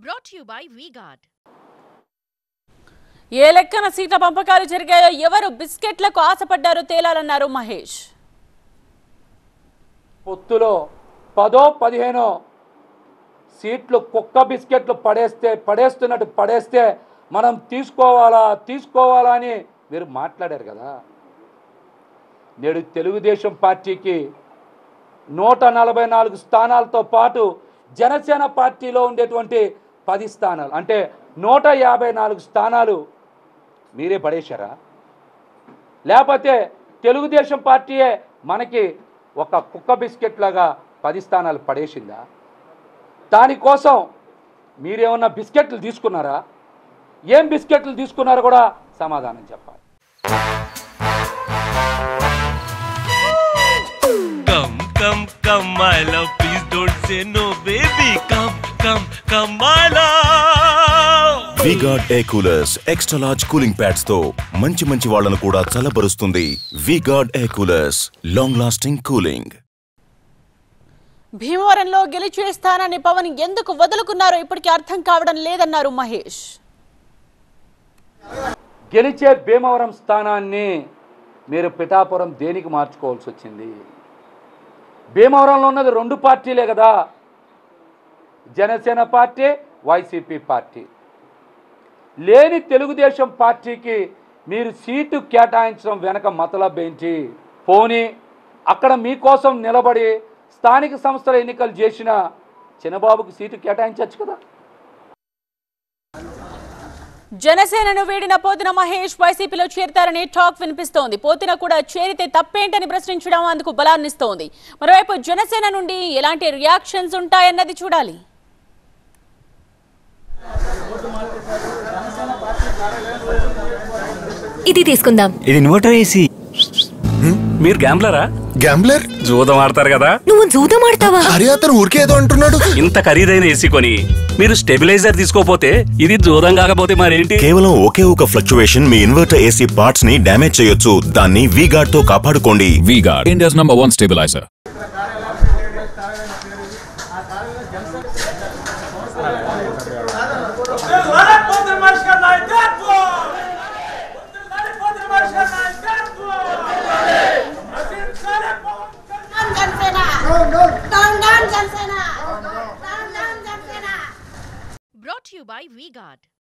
Brought to you by V-Guard. ఏ లెక్కన సీట్ల పంపకాలు జరిగాయో ఎవరు బిస్కెట్లకు ఆశపడ్డారో తేలాలన్నారు మహేష్. పొత్తులో 10-15 సీట్లు కుక్క బిస్కెట్లు పడేస్తే మనం తీసుకోవాలా అని మీరు మాట్లాడారు కదా. నేడు తెలుగుదేశం పార్టీకి 144 స్థానాలతో పాటు జనసేన పార్టీలో ఉండేటువంటి 10 స్థానాలు అంటే 154 స్థానాలు మీరే పడేశారా? లేకపోతే తెలుగుదేశం పార్టీయే మనకి ఒక కుక్క బిస్కెట్ లాగా 10 స్థానాలు పడేసిందా? దానికోసం మీరేమన్నా బిస్కెట్లు తీసుకున్నారా? ఏం బిస్కెట్లు తీసుకున్నారో కూడా సమాధానం చెప్పాలి. Come my love, please don't say no baby. Come my love. V-Guard Air Coolers extra large cooling pads తో మంచి వాళ్ళను కూడా చల్లబరుస్తుంది. V-Guard Air Coolers long lasting cooling. భీమవరంలో గెలిచే స్థానాన్ని పవన్ ఎందుకు వదులుకున్నారో ఇప్పటికీ అర్థం కావడం లేదన్నారు మహేష్. గెలిచే భీమవరం స్థానాన్ని మీరు పిఠాపురం దేనికి మార్చుకోవాల్సి వచ్చింది? భీమవరంలో ఉన్నది 2 పార్టీలే కదా, జనసేన పార్టీ, వైసీపీ పార్టీ. లేని తెలుగుదేశం పార్టీకి మీరు సీటు కేటాయించడం వెనక మతలబ్ ఏంటి? పోనీ అక్కడ మీకోసం నిలబడి స్థానిక సంస్థల ఎన్నికలు చేసిన చిన్నబాబుకు సీటు కేటాయించవచ్చు కదా. జనసేనను వీడిన పోతిన మహేష్ వైసీపీలో చేరతారని టాక్ వినిపిస్తోంది. పోతిన కూడా చేరితే తప్పేంటని ప్రశ్నించడం అందుకు బలాన్నిస్తోంది. మరోవైపు జనసేన నుండి ఎలాంటి రియాక్షన్స్ ఉంటాయన్నది చూడాలి. ఇది తీసుకుందాం. ఇది ఇన్వర్టర్ ఏసీ. మీరు గ్యాంబ్లరా? గ్యాంబ్లర్ జూదం ఆడతారు కదా. నువ్వు జూదం ఆడతావా? అరే అతను ఊరికే ఏదో అంటున్నాడు. ఇంత ఖరీదైన ఏసీ కొని మీరు స్టెబిలైజర్ తీసుకోపోతే ఇది జూదం కాకపోతే మరేంటి? కేవలం ఒకే ఒక ఫ్లక్చువేషన్ మీ ఇన్వర్టర్ ఏసీ పార్ట్స్ ని డ్యామేజ్ చేయొచ్చు. దాన్ని V-Guard తో కాపాడుకోండి. V-Guard, India's #1 stabilizer. Brought to you by V-Guard.